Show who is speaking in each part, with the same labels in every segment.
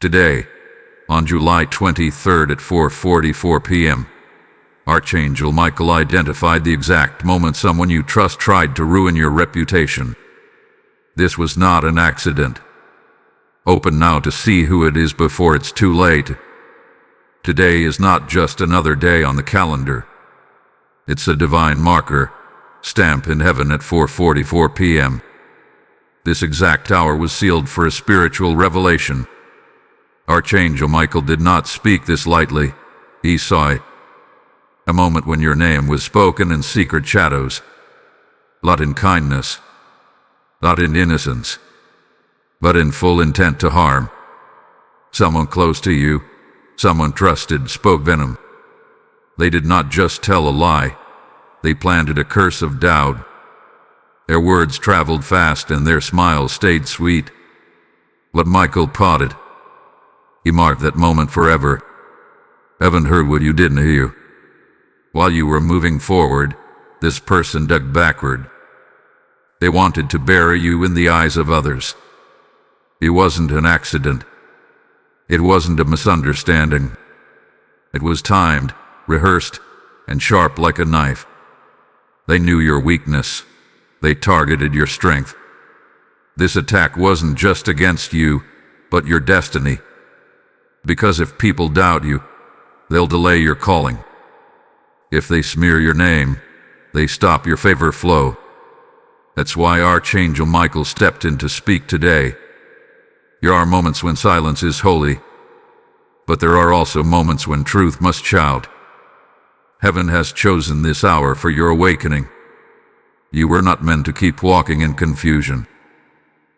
Speaker 1: Today, on July 23rd at 4:44 p.m., Archangel Michael identified the exact moment someone you trust tried to ruin your reputation. This was not an accident. Open now to see who it is before it's too late. Today is not just another day on the calendar. It's a divine marker, stamp in heaven at 4:44 p.m. This exact hour was sealed for a spiritual revelation. Archangel Michael did not speak this lightly. He saw it. A moment when your name was spoken in secret shadows. Not in kindness, not in innocence, but in full intent to harm. Someone close to you, someone trusted, spoke venom. They did not just tell a lie. They planted a curse of doubt. Their words traveled fast and their smiles stayed sweet. But Michael caught it. He marked that moment forever. Heaven heard what you didn't hear. While you were moving forward, this person dug backward. They wanted to bury you in the eyes of others. It wasn't an accident. It wasn't a misunderstanding. It was timed, rehearsed, and sharp like a knife. They knew your weakness. They targeted your strength. This attack wasn't just against you, but your destiny. Because if people doubt you, they'll delay your calling. If they smear your name, they stop your favor flow. That's why Archangel Michael stepped in to speak today. There are moments when silence is holy, but there are also moments when truth must shout. Heaven has chosen this hour for your awakening. You were not meant to keep walking in confusion.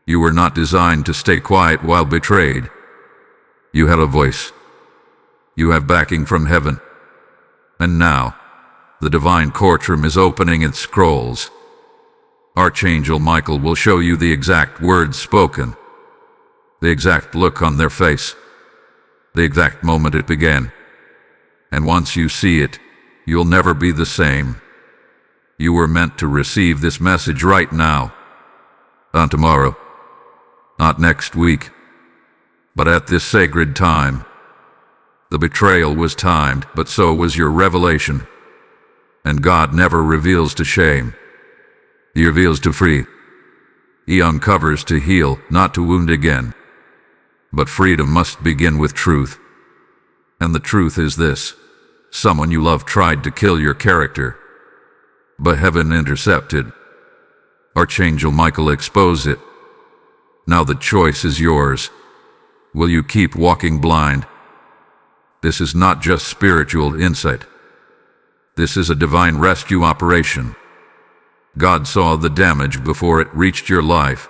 Speaker 1: You were not designed to stay quiet while betrayed. You had a voice. You have backing from heaven. And now, the divine courtroom is opening its scrolls. Archangel Michael will show you the exact words spoken, the exact look on their face, the exact moment it began. And once you see it, you'll never be the same. You were meant to receive this message right now. Not tomorrow, not next week, but at this sacred time. The betrayal was timed, but so was your revelation. And God never reveals to shame. He reveals to free. He uncovers to heal, not to wound again. But freedom must begin with truth. And the truth is this: someone you love tried to kill your character, but heaven intercepted. Archangel Michael exposed it. Now the choice is yours. Will you keep walking blind? This is not just spiritual insight. This is a divine rescue operation. God saw the damage before it reached your life.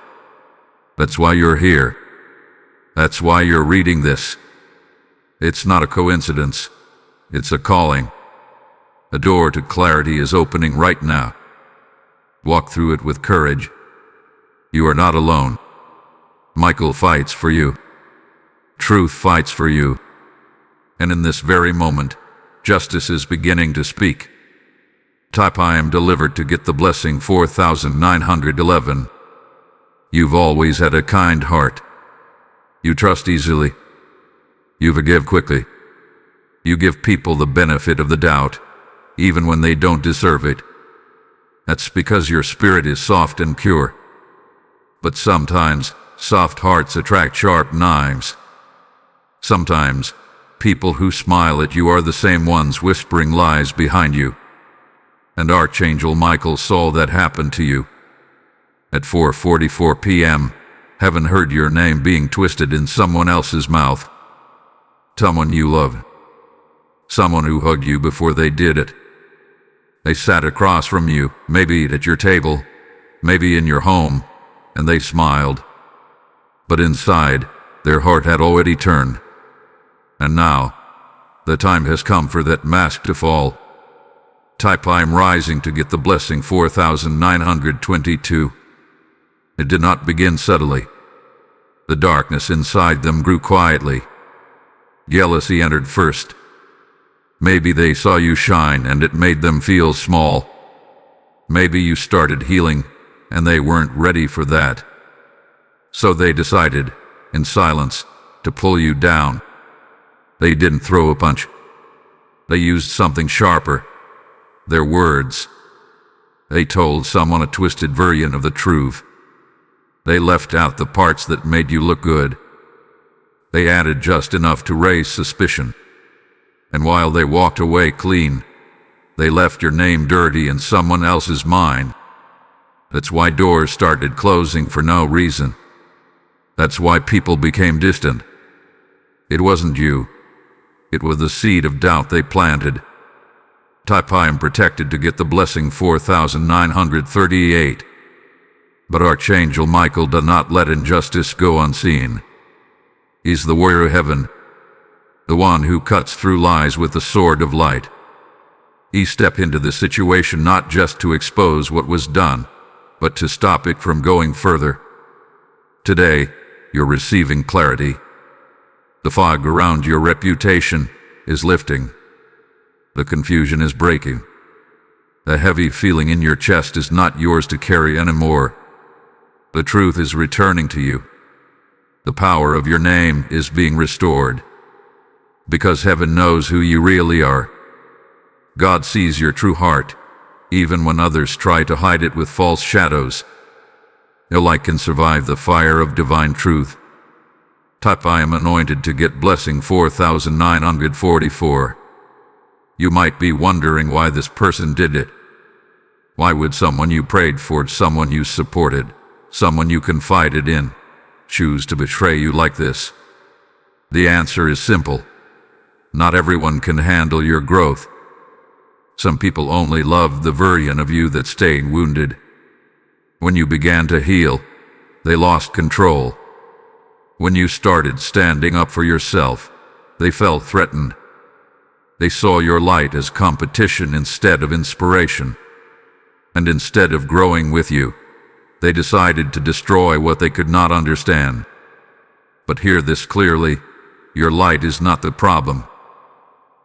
Speaker 1: That's why you're here. That's why you're reading this. It's not a coincidence. It's a calling. A door to clarity is opening right now. Walk through it with courage. You are not alone. Michael fights for you. Truth fights for you. And in this very moment, justice is beginning to speak. Type I am delivered to get the blessing 4911. You've always had a kind heart. You trust easily. You forgive quickly. You give people the benefit of the doubt, even when they don't deserve it. That's because your spirit is soft and pure. But sometimes, soft hearts attract sharp knives. Sometimes, people who smile at you are the same ones whispering lies behind you. And Archangel Michael saw that happen to you. At 4:44 p.m., heaven heard your name being twisted in someone else's mouth. Someone you loved. Someone who hugged you before they did it. They sat across from you, maybe at your table, maybe in your home, and they smiled. But inside, their heart had already turned. And now, the time has come for that mask to fall. Type I am rising to get the blessing 4922. It did not begin subtly. The darkness inside them grew quietly. Jealousy entered first. Maybe they saw you shine and it made them feel small. Maybe you started healing and they weren't ready for that. So they decided, in silence, to pull you down. They didn't throw a punch. They used something sharper. Their words. They told someone a twisted version of the truth. They left out the parts that made you look good. They added just enough to raise suspicion. And while they walked away clean, they left your name dirty in someone else's mind. That's why doors started closing for no reason. That's why people became distant. It wasn't you. It was the seed of doubt they planted. Type I am protected to get the blessing 4938. But Archangel Michael does not let injustice go unseen. He's the warrior of heaven, the one who cuts through lies with the sword of light. He stepped into the situation not just to expose what was done, but to stop it from going further. Today, you're receiving clarity. The fog around your reputation is lifting. The confusion is breaking. The heavy feeling in your chest is not yours to carry anymore. The truth is returning to you. The power of your name is being restored. Because heaven knows who you really are. God sees your true heart, even when others try to hide it with false shadows. No light can survive the fire of divine truth. Type I am anointed to get blessing 4944. You might be wondering why this person did it. Why would someone you prayed for, someone you supported, someone you confided in, choose to betray you like this? The answer is simple. Not everyone can handle your growth. Some people only love the version of you that stayed wounded. When you began to heal, they lost control. When you started standing up for yourself, they felt threatened. They saw your light as competition instead of inspiration. And instead of growing with you, they decided to destroy what they could not understand. But hear this clearly, your light is not the problem.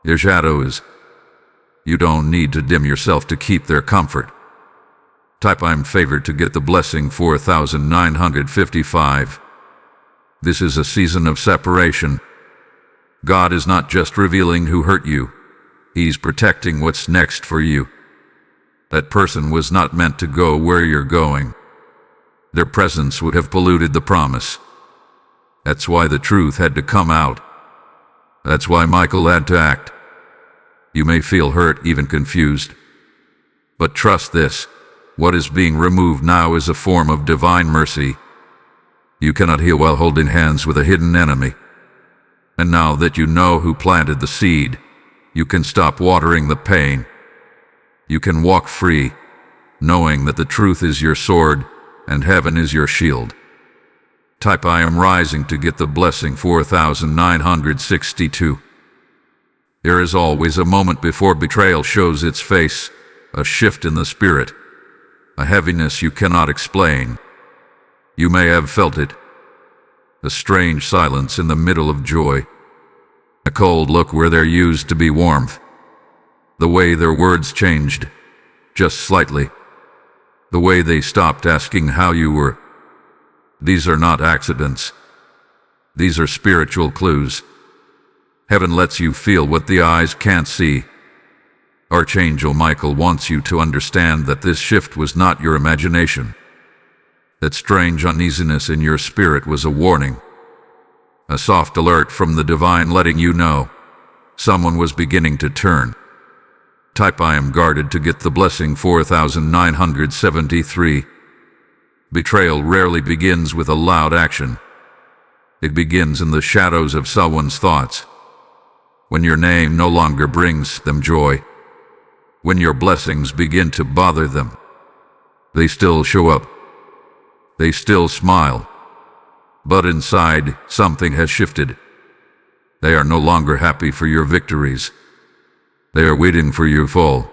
Speaker 1: Your shadow is. You don't need to dim yourself to keep their comfort. Type I'm favored to get the blessing 4955. This is a season of separation. God is not just revealing who hurt you. He's protecting what's next for you. That person was not meant to go where you're going. Their presence would have polluted the promise. That's why the truth had to come out. That's why Michael had to act. You may feel hurt, even confused. But trust this, what is being removed now is a form of divine mercy. You cannot heal while holding hands with a hidden enemy. And now that you know who planted the seed, you can stop watering the pain. You can walk free, knowing that the truth is your sword and heaven is your shield. Type I am rising to get the blessing 4962. There is always a moment before betrayal shows its face, a shift in the spirit, a heaviness you cannot explain. You may have felt it. A strange silence in the middle of joy. A cold look where there used to be warmth. The way their words changed, just slightly. The way they stopped asking how you were. These are not accidents. These are spiritual clues. Heaven lets you feel what the eyes can't see. Archangel Michael wants you to understand that this shift was not your imagination. That strange uneasiness in your spirit was a warning. A soft alert from the divine letting you know someone was beginning to turn. Type I am guarded to get the blessing 4973. Betrayal rarely begins with a loud action. It begins in the shadows of someone's thoughts. When your name no longer brings them joy. When your blessings begin to bother them. They still show up. They still smile. But inside, something has shifted. They are no longer happy for your victories. They are waiting for your fall.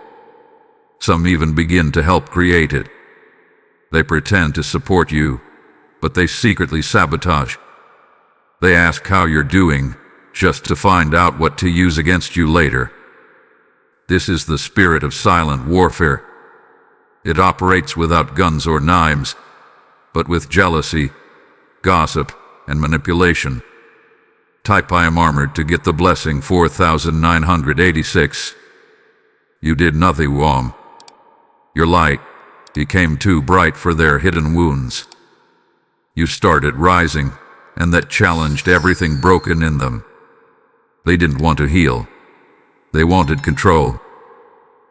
Speaker 1: Some even begin to help create it. They pretend to support you, but they secretly sabotage. They ask how you're doing, just to find out what to use against you later. This is the spirit of silent warfare. It operates without guns or knives, but with jealousy, gossip, and manipulation. Type I am armored to get the blessing 4986. You did nothing wrong. Your light became too bright for their hidden wounds. You started rising, and that challenged everything broken in them. They didn't want to heal. They wanted control.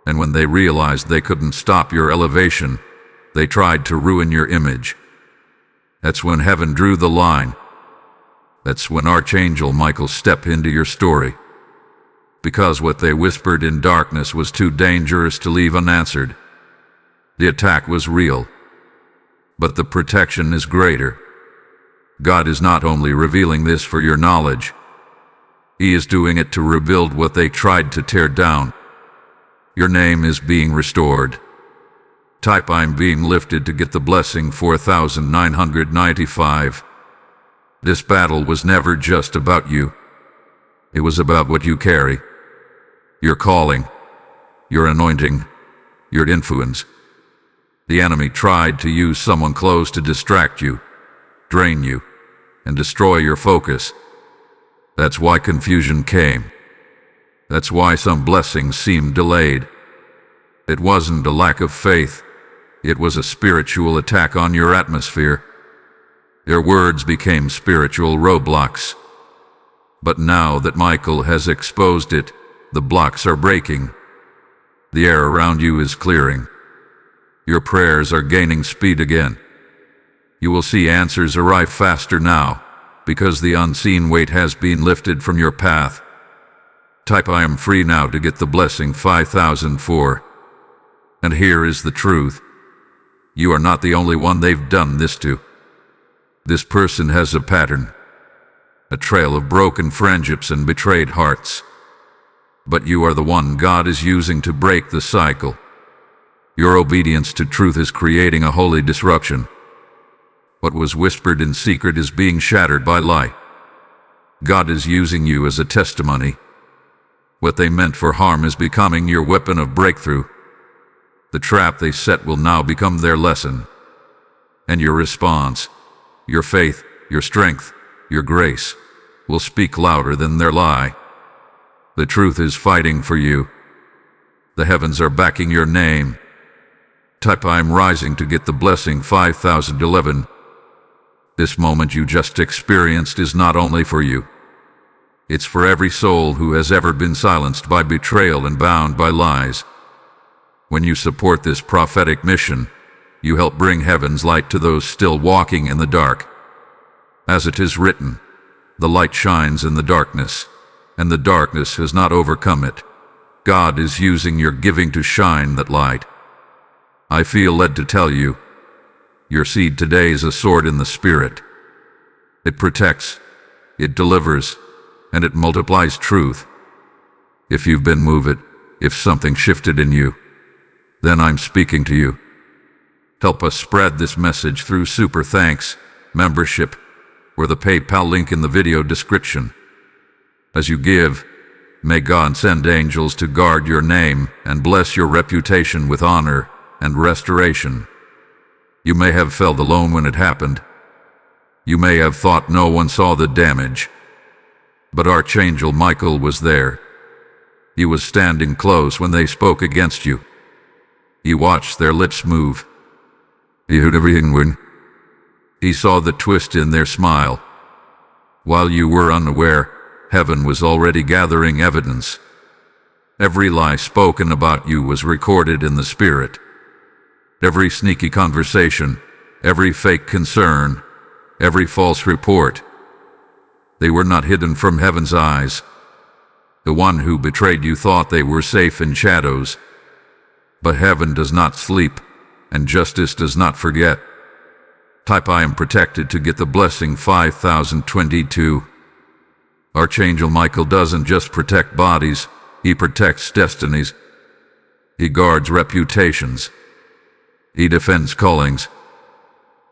Speaker 1: And when they realized they couldn't stop your elevation, they tried to ruin your image. That's when heaven drew the line. That's when Archangel Michael stepped into your story. Because what they whispered in darkness was too dangerous to leave unanswered. The attack was real, but the protection is greater. God is not only revealing this for your knowledge, He is doing it to rebuild what they tried to tear down. Your name is being restored. Type I'm being lifted to get the blessing 4995. This battle was never just about you. It was about what you carry. Your calling, your anointing, your influence. The enemy tried to use someone close to distract you, drain you, and destroy your focus. That's why confusion came. That's why some blessings seemed delayed. It wasn't a lack of faith. It was a spiritual attack on your atmosphere. Your words became spiritual roadblocks. But now that Michael has exposed it, the blocks are breaking. The air around you is clearing. Your prayers are gaining speed again. You will see answers arrive faster now, because the unseen weight has been lifted from your path. Type I am free now to get the blessing 5004. And here is the truth. You are not the only one they've done this to. This person has a pattern, a trail of broken friendships and betrayed hearts. But you are the one God is using to break the cycle. Your obedience to truth is creating a holy disruption. What was whispered in secret is being shattered by light. God is using you as a testimony. What they meant for harm is becoming your weapon of breakthrough. The trap they set will now become their lesson. And your response, your faith, your strength, your grace, will speak louder than their lie. The truth is fighting for you. The heavens are backing your name. Type I am rising to get the blessing 5011. This moment you just experienced is not only for you. It's for every soul who has ever been silenced by betrayal and bound by lies. When you support this prophetic mission, you help bring heaven's light to those still walking in the dark. As it is written, the light shines in the darkness, and the darkness has not overcome it. God is using your giving to shine that light. I feel led to tell you, your seed today is a sword in the Spirit. It protects, it delivers, and it multiplies truth. If you've been moved, if something shifted in you, then I'm speaking to you. Help us spread this message through Super Thanks membership or the PayPal link in the video description. As you give, may God send angels to guard your name and bless your reputation with honor and restoration. You may have felt alone when it happened. You may have thought no one saw the damage. But Archangel Michael was there. He was standing close when they spoke against you. He watched their lips move. He heard everything when he saw the twist in their smile. While you were unaware, heaven was already gathering evidence. Every lie spoken about you was recorded in the Spirit. Every sneaky conversation, every fake concern, every false report. They were not hidden from heaven's eyes. The one who betrayed you thought they were safe in shadows. But heaven does not sleep, and justice does not forget. Type I am protected to get the blessing 5022. Archangel Michael doesn't just protect bodies, he protects destinies. He guards reputations. He defends callings.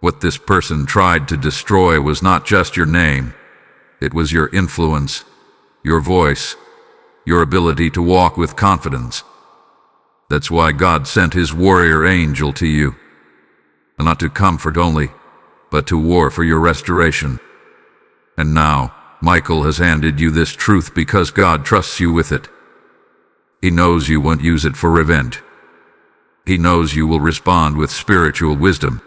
Speaker 1: What this person tried to destroy was not just your name. It was your influence, your voice, your ability to walk with confidence. That's why God sent his warrior angel to you. Not to comfort only, but to war for your restoration. And now, Michael has handed you this truth because God trusts you with it. He knows you won't use it for revenge. He knows you will respond with spiritual wisdom.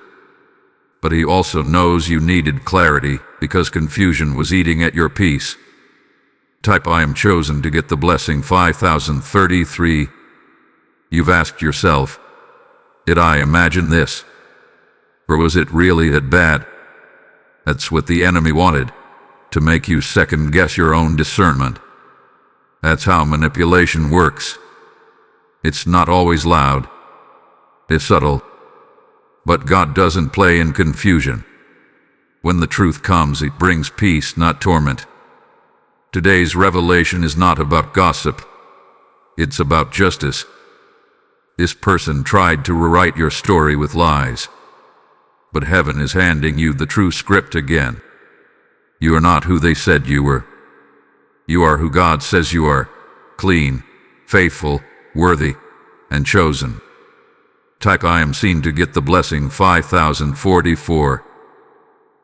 Speaker 1: But he also knows you needed clarity because confusion was eating at your peace. Type I am chosen to get the blessing 5033. You've asked yourself, did I imagine this? Or was it really that bad? That's what the enemy wanted, to make you second-guess your own discernment. That's how manipulation works. It's not always loud. It's subtle. But God doesn't play in confusion. When the truth comes, it brings peace, not torment. Today's revelation is not about gossip. It's about justice. This person tried to rewrite your story with lies. But heaven is handing you the true script again. You are not who they said you were. You are who God says you are: clean, faithful, worthy, and chosen. Type I am seen to get the blessing 5044.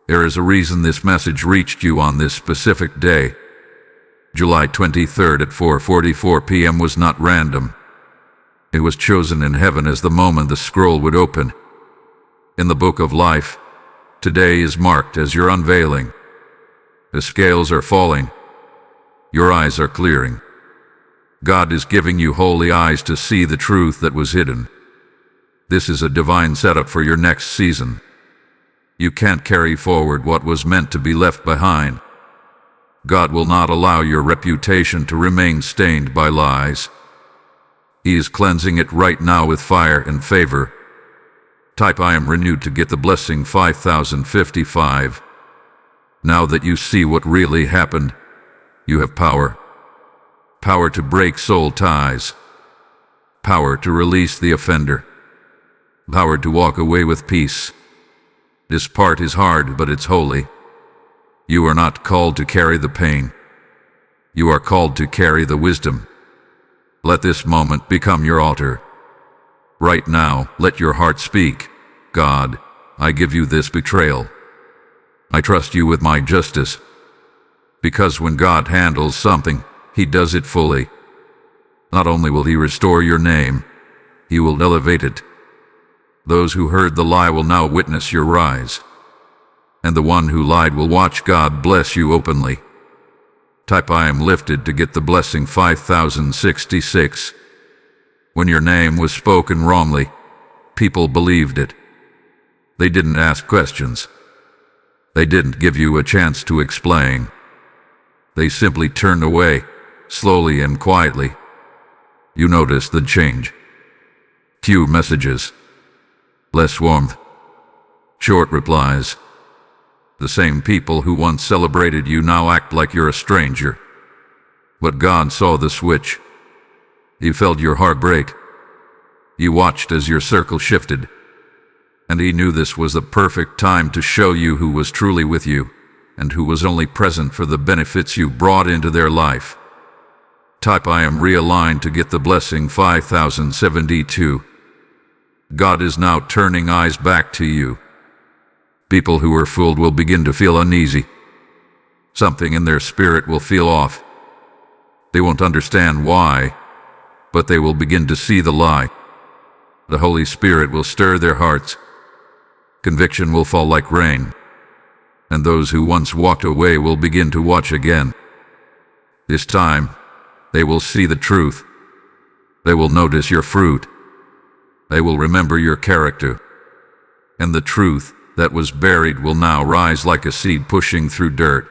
Speaker 1: There is a reason this message reached you on this specific day. July 23rd at 4:44 p.m. was not random. It was chosen in heaven as the moment the scroll would open. In the book of life, today is marked as your unveiling. The scales are falling. Your eyes are clearing. God is giving you holy eyes to see the truth that was hidden. This is a divine setup for your next season. You can't carry forward what was meant to be left behind. God will not allow your reputation to remain stained by lies. He is cleansing it right now with fire and favor. Type I am renewed to get the blessing 5055. Now that you see what really happened, you have power. Power to break soul ties. Power to release the offender. Power to walk away with peace. This part is hard, but it's holy. You are not called to carry the pain. You are called to carry the wisdom. Let this moment become your altar. Right now, let your heart speak. God, I give you this betrayal. I trust you with my justice. Because when God handles something, he does it fully. Not only will he restore your name, he will elevate it. Those who heard the lie will now witness your rise. And the one who lied will watch God bless you openly. Type I am lifted to get the blessing 5066. When your name was spoken wrongly, people believed it. They didn't ask questions. They didn't give you a chance to explain. They simply turned away, slowly and quietly. You noticed the change. Few messages. Less warmth. Short replies. The same people who once celebrated you now act like you're a stranger. But God saw the switch. He felt your heart break. He watched as your circle shifted. And he knew this was the perfect time to show you who was truly with you, and who was only present for the benefits you brought into their life. Type I am realigned to get the blessing 5072. God is now turning eyes back to you. People who were fooled will begin to feel uneasy. Something in their spirit will feel off. They won't understand why, but they will begin to see the lie. The Holy Spirit will stir their hearts. Conviction will fall like rain, and those who once walked away will begin to watch again. This time, they will see the truth. They will notice your fruit. They will remember your character. And the truth that was buried will now rise like a seed pushing through dirt.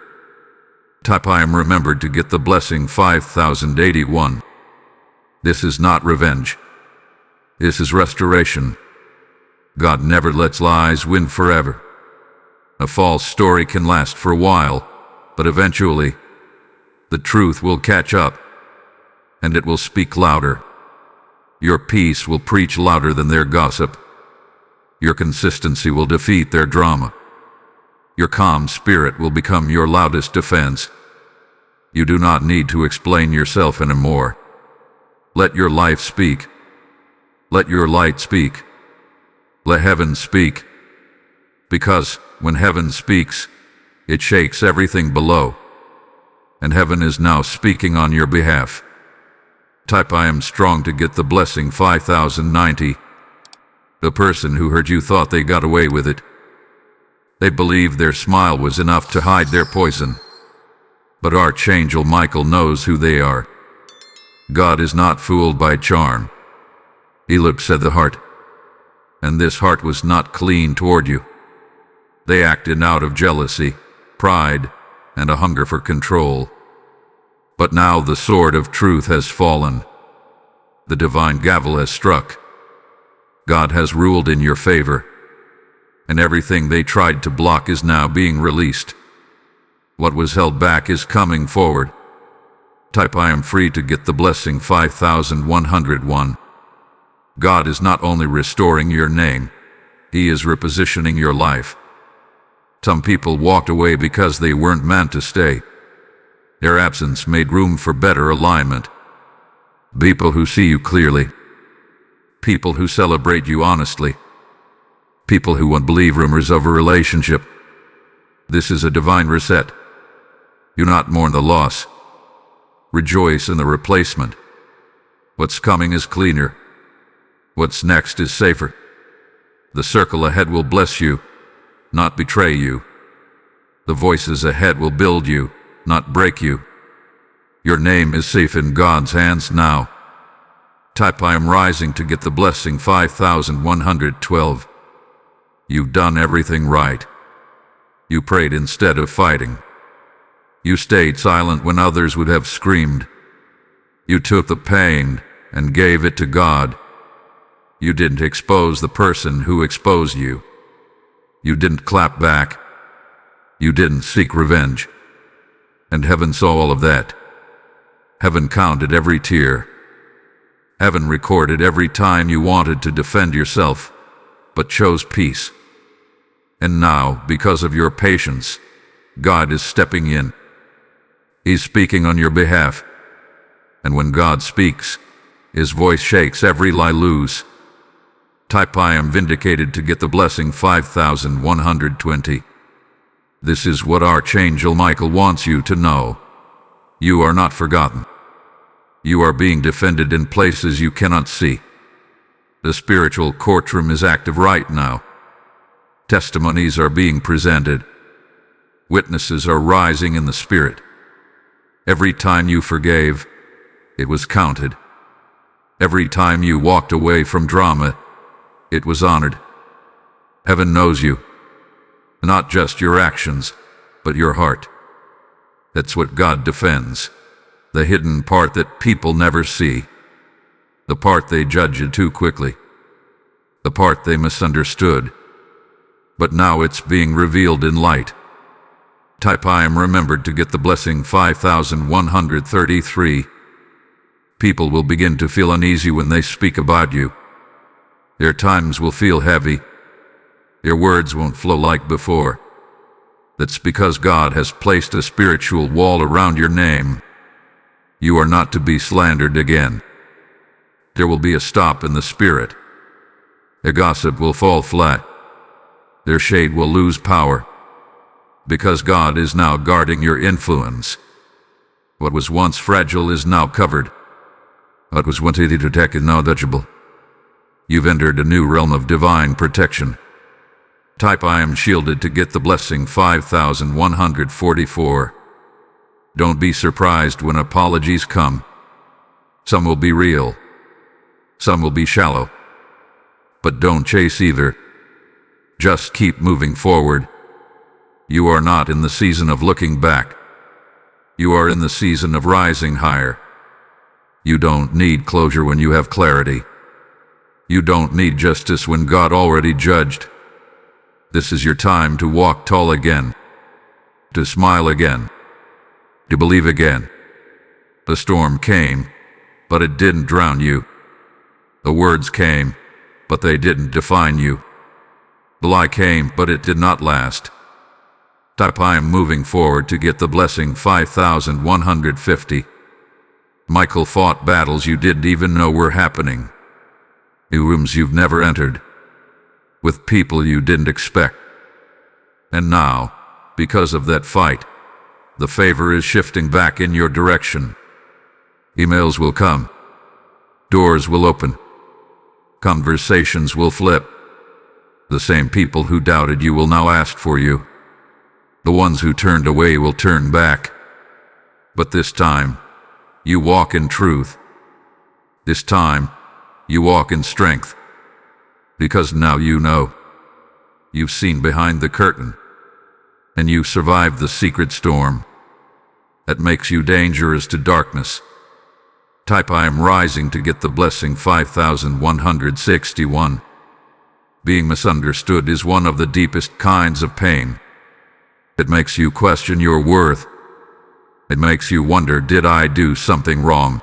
Speaker 1: Type I am remembered to get the blessing 5081. This is not revenge. This is restoration. God never lets lies win forever. A false story can last for a while, but eventually, the truth will catch up, and it will speak louder. Your peace will preach louder than their gossip. Your consistency will defeat their drama. Your calm spirit will become your loudest defense. You do not need to explain yourself anymore. Let your life speak. Let your light speak. Let heaven speak. Because when heaven speaks, it shakes everything below. and heaven is now speaking on your behalf. Type I am strong to get the blessing 5090. The person who hurt you thought they got away with it. They believed their smile was enough to hide their poison. But Archangel Michael knows who they are. God is not fooled by charm. He looks at the heart. And this heart was not clean toward you. They acted out of jealousy, pride, and a hunger for control. But now the sword of truth has fallen. The divine gavel has struck. God has ruled in your favor. And everything they tried to block is now being released. What was held back is coming forward. Type I am free to get the blessing 5101. God is not only restoring your name, He is repositioning your life. Some people walked away because they weren't meant to stay. Their absence made room for better alignment. People who see you clearly. People who celebrate you honestly. People who won't believe rumors of a relationship. This is a divine reset. Do not mourn the loss. Rejoice in the replacement. What's coming is cleaner. What's next is safer. The circle ahead will bless you, not betray you. The voices ahead will build you, not break you. Your name is safe in God's hands now. Type I am rising to get the blessing 5112. You've done everything right. You prayed instead of fighting. You stayed silent when others would have screamed. You took the pain and gave it to God. You didn't expose the person who exposed you. You didn't clap back. You didn't seek revenge. And heaven saw all of that. Heaven counted every tear. Heaven recorded every time you wanted to defend yourself, but chose peace. And now, because of your patience, God is stepping in. He's speaking on your behalf. And when God speaks, His voice shakes every lie loose. Type I am vindicated to get the blessing 5120. This is what Archangel Michael wants you to know. You are not forgotten. You are being defended in places you cannot see. The spiritual courtroom is active right now. Testimonies are being presented. Witnesses are rising in the spirit. Every time you forgave, it was counted. Every time you walked away from drama, it was honored. Heaven knows you. Not just your actions, but your heart. That's what God defends. The hidden part that people never see. The part they judge you too quickly. The part they misunderstood. But now it's being revealed in light. Type I am remembered to get the blessing 5133. People will begin to feel uneasy when they speak about you. Their times will feel heavy. Your words won't flow like before. That's because God has placed a spiritual wall around your name. You are not to be slandered again. There will be a stop in the spirit. Their gossip will fall flat. Their shade will lose power. Because God is now guarding your influence. What was once fragile is now covered. What was once easy to attack is now touchable. You've entered a new realm of divine protection. Type I am shielded to get the blessing 5144. Don't be surprised when apologies come. Some will be real. Some will be shallow. But don't chase either. Just keep moving forward. You are not in the season of looking back. You are in the season of rising higher. You don't need closure when you have clarity. You don't need justice when God already judged. This is your time to walk tall again. To smile again. To believe again. The storm came, but it didn't drown you. The words came, but they didn't define you. The lie came, but it did not last. Type I am moving forward to get the blessing 5150. Michael fought battles you didn't even know were happening. New rooms you've never entered. With people you didn't expect. And now, because of that fight, the favor is shifting back in your direction. Emails will come. Doors will open. Conversations will flip. The same people who doubted you will now ask for you. The ones who turned away will turn back. But this time, you walk in truth. This time, you walk in strength. Because now you know. You've seen behind the curtain. And you survived the secret storm that makes you dangerous to darkness. Type I am rising to get the blessing 5161. Being misunderstood is one of the deepest kinds of pain. It makes you question your worth. It makes you wonder, did I do something wrong?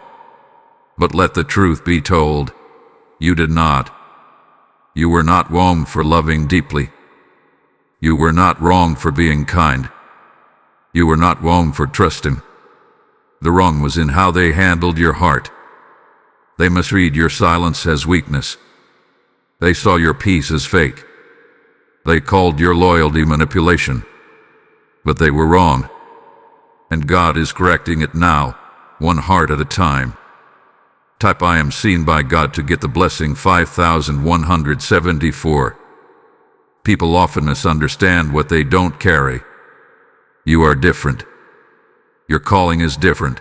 Speaker 1: But let the truth be told. You did not. You were not wrong for loving deeply. You were not wrong for being kind. You were not wrong for trusting. The wrong was in how they handled your heart. They misread your silence as weakness. They saw your peace as fake. They called your loyalty manipulation. But they were wrong. And God is correcting it now, one heart at a time. Type I am seen by God to get the blessing 5174. People often misunderstand what they don't carry. You are different. Your calling is different.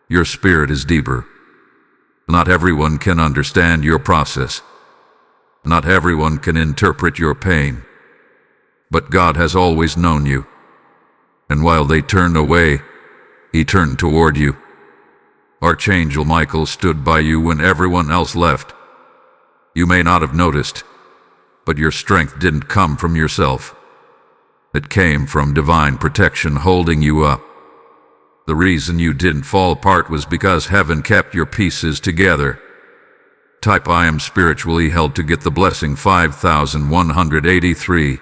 Speaker 1: Your spirit is deeper. Not everyone can understand your process. Not everyone can interpret your pain. But God has always known you. And while they turned away, He turned toward you. Archangel Michael stood by you when everyone else left. You may not have noticed, but your strength didn't come from yourself. It came from divine protection holding you up. The reason you didn't fall apart was because heaven kept your pieces together. Type I am spiritually held to get the blessing 5183.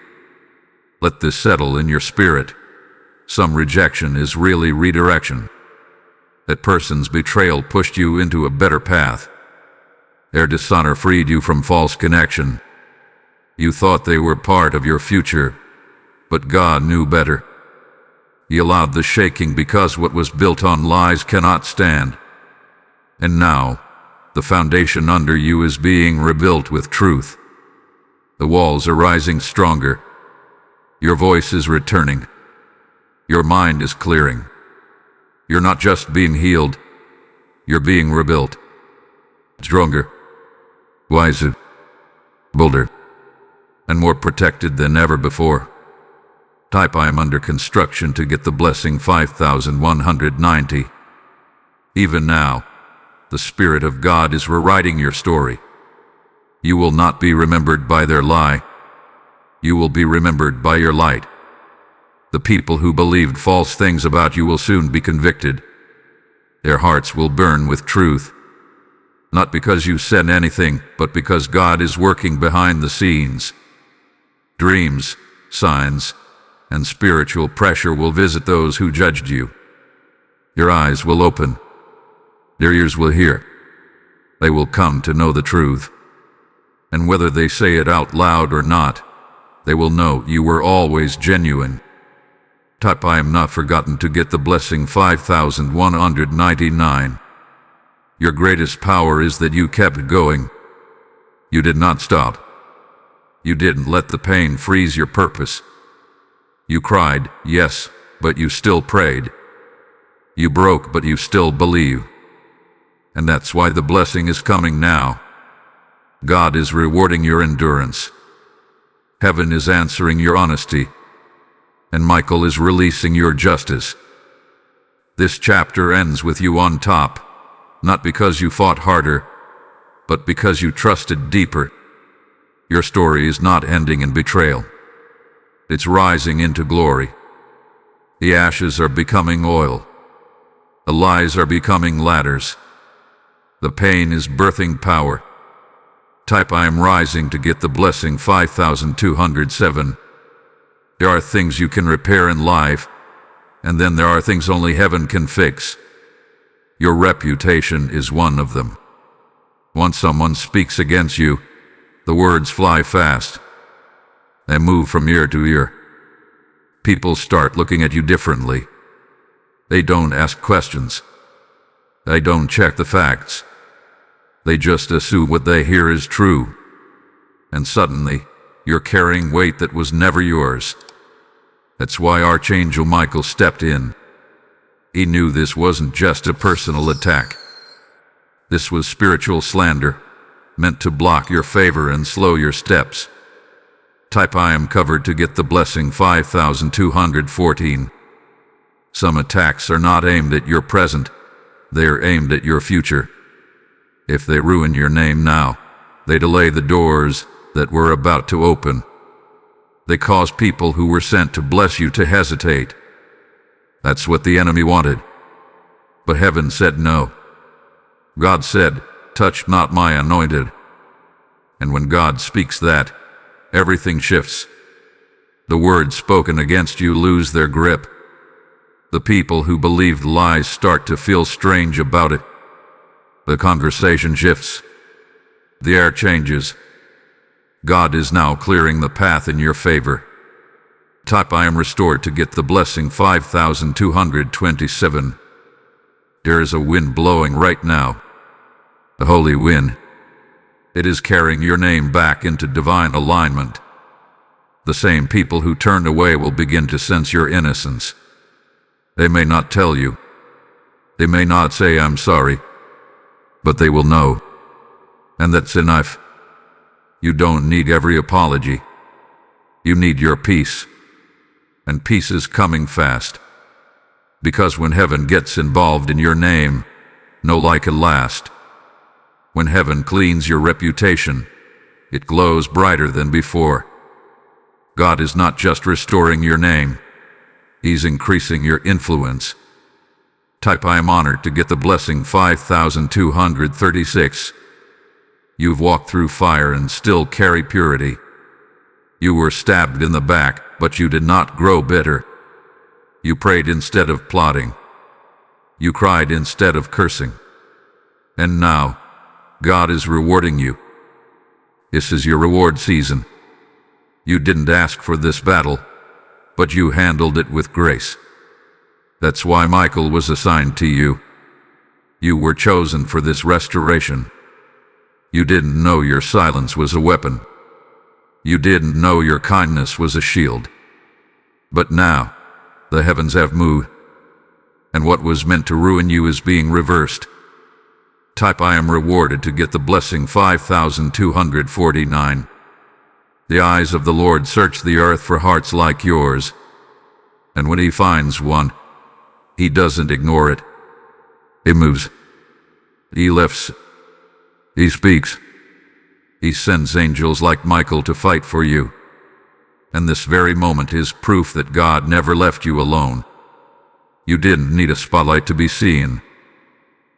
Speaker 1: Let this settle in your spirit. Some rejection is really redirection. That person's betrayal pushed you into a better path. Their dishonor freed you from false connection. You thought they were part of your future, but God knew better. He allowed the shaking because what was built on lies cannot stand. And now, the foundation under you is being rebuilt with truth. The walls are rising stronger. Your voice is returning. Your mind is clearing. You're not just being healed, you're being rebuilt. Stronger, wiser, bolder, and more protected than ever before. Type I am under construction to get the blessing 5190. Even now, the Spirit of God is rewriting your story. You will not be remembered by their lie. You will be remembered by your light. The people who believed false things about you will soon be convicted. Their hearts will burn with truth. Not because you said anything, but because God is working behind the scenes. Dreams, signs, and spiritual pressure will visit those who judged you. Your eyes will open. Their ears will hear. They will come to know the truth. And whether they say it out loud or not, they will know you were always genuine. Type I am not forgotten to get the blessing 5199. Your greatest power is that you kept going. You did not stop. You didn't let the pain freeze your purpose. You cried, yes, but you still prayed. You broke, but you still believe. And that's why the blessing is coming now. God is rewarding your endurance. Heaven is answering your honesty. And Michael is releasing your justice. This chapter ends with you on top, not because you fought harder, but because you trusted deeper. Your story is not ending in betrayal. It's rising into glory. The ashes are becoming oil. The lies are becoming ladders. The pain is birthing power. Type I am rising to get the blessing 5207. There are things you can repair in life, and then there are things only heaven can fix. Your reputation is one of them. Once someone speaks against you, the words fly fast. They move from ear to ear. People start looking at you differently. They don't ask questions. They don't check the facts. They just assume what they hear is true. And suddenly, you're carrying weight that was never yours. That's why Archangel Michael stepped in. He knew this wasn't just a personal attack. This was spiritual slander, meant to block your favor and slow your steps. Type I am covered to get the blessing 5214. Some attacks are not aimed at your present, they are aimed at your future. If they ruin your name now, they delay the doors that were about to open. They cause people who were sent to bless you to hesitate. That's what the enemy wanted. But heaven said no. God said, "Touch not my anointed." And when God speaks that, everything shifts. The words spoken against you lose their grip. The people who believed lies start to feel strange about it. The conversation shifts. The air changes. God is now clearing the path in your favor. Type I am restored to get the blessing 5227. There is a wind blowing right now. A holy wind. It is carrying your name back into divine alignment. The same people who turned away will begin to sense your innocence. They may not tell you. They may not say "I'm sorry," but they will know. And that's enough. You don't need every apology. You need your peace. And peace is coming fast. Because when heaven gets involved in your name, no lie can last. When heaven cleans your reputation, it glows brighter than before. God is not just restoring your name, He's increasing your influence. Type I am honored to get the blessing 5236. You've walked through fire and still carry purity. You were stabbed in the back, but you did not grow bitter. You prayed instead of plotting. You cried instead of cursing. And now, God is rewarding you. This is your reward season. You didn't ask for this battle, but you handled it with grace. That's why Michael was assigned to you. You were chosen for this restoration. You didn't know your silence was a weapon. You didn't know your kindness was a shield. But now, the heavens have moved, and what was meant to ruin you is being reversed. Type I am rewarded to get the blessing 5249. The eyes of the Lord search the earth for hearts like yours, and when He finds one, He doesn't ignore it. He moves. He lifts. He speaks. He sends angels like Michael to fight for you. And this very moment is proof that God never left you alone. You didn't need a spotlight to be seen.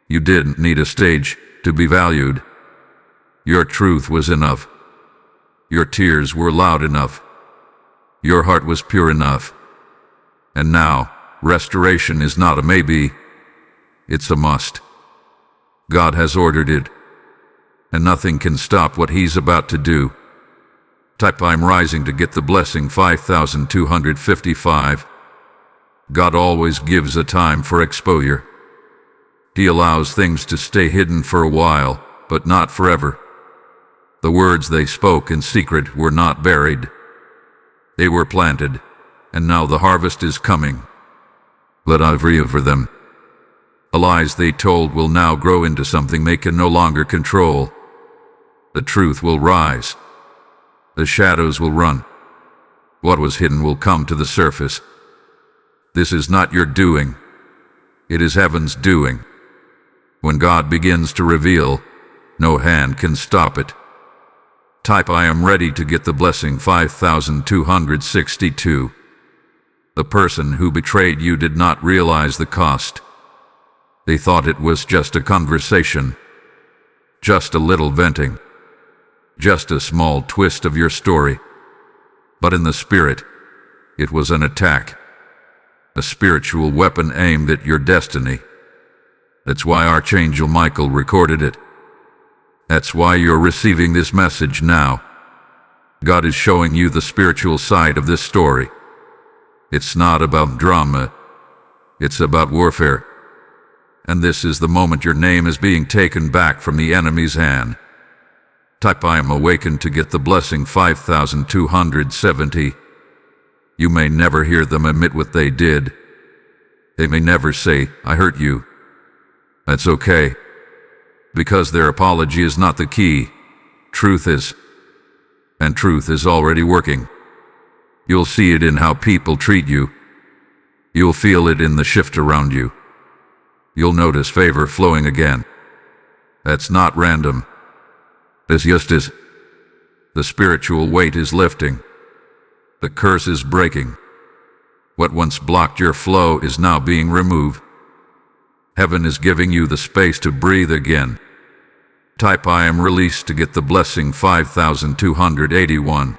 Speaker 1: You didn't need a stage to be valued. Your truth was enough. Your tears were loud enough. Your heart was pure enough. And now, restoration is not a maybe. It's a must. God has ordered it, and nothing can stop what He's about to do. Type I'm rising to get the blessing 5255. God always gives a time for exposure. He allows things to stay hidden for a while, but not forever. The words they spoke in secret were not buried. They were planted, and now the harvest is coming. Let every over them. The lies they told will now grow into something they can no longer control. The truth will rise. The shadows will run. What was hidden will come to the surface. This is not your doing. It is heaven's doing. When God begins to reveal, no hand can stop it. Type I am ready to get the blessing 5262. The person who betrayed you did not realize the cost. They thought it was just a conversation, just a little venting, just a small twist of your story. But in the spirit, it was an attack, a spiritual weapon aimed at your destiny. That's why Archangel Michael recorded it. That's why you're receiving this message now. God is showing you the spiritual side of this story. It's not about drama. It's about warfare. And this is the moment your name is being taken back from the enemy's hand. Type I am awakened to get the blessing 5270. You may never hear them admit what they did. They may never say, I hurt you. That's okay. Because their apology is not the key. Truth is. And truth is already working. You'll see it in how people treat you. You'll feel it in the shift around you. You'll notice favor flowing again. That's not random. This just is. The spiritual weight is lifting. The curse is breaking. What once blocked your flow is now being removed. Heaven is giving you the space to breathe again. Type I am released to get the blessing 5281.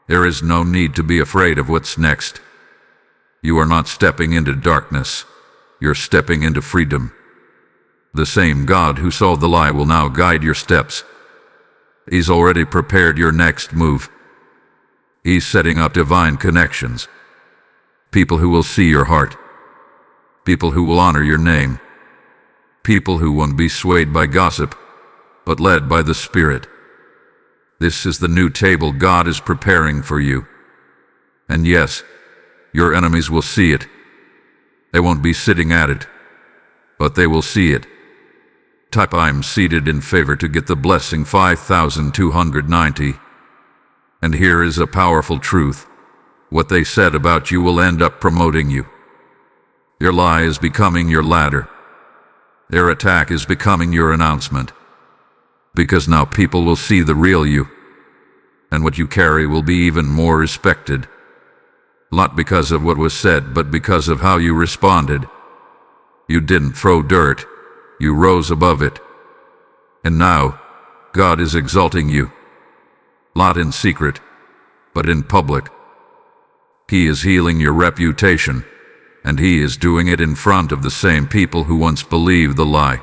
Speaker 1: There is no need to be afraid of what's next. You are not stepping into darkness. You're stepping into freedom. The same God who saw the lie will now guide your steps. He's already prepared your next move. He's setting up divine connections. People who will see your heart. People who will honor your name. People who won't be swayed by gossip, but led by the Spirit. This is the new table God is preparing for you. And yes, your enemies will see it. They won't be sitting at it, but they will see it. Type I'm seated in favor to get the blessing 5290. And here is a powerful truth. What they said about you will end up promoting you. Your lie is becoming your ladder. Their attack is becoming your announcement. Because now people will see the real you. And what you carry will be even more respected. Not because of what was said, but because of how you responded. You didn't throw dirt. You rose above it. And now, God is exalting you. Not in secret, but in public. He is healing your reputation, and He is doing it in front of the same people who once believed the lie.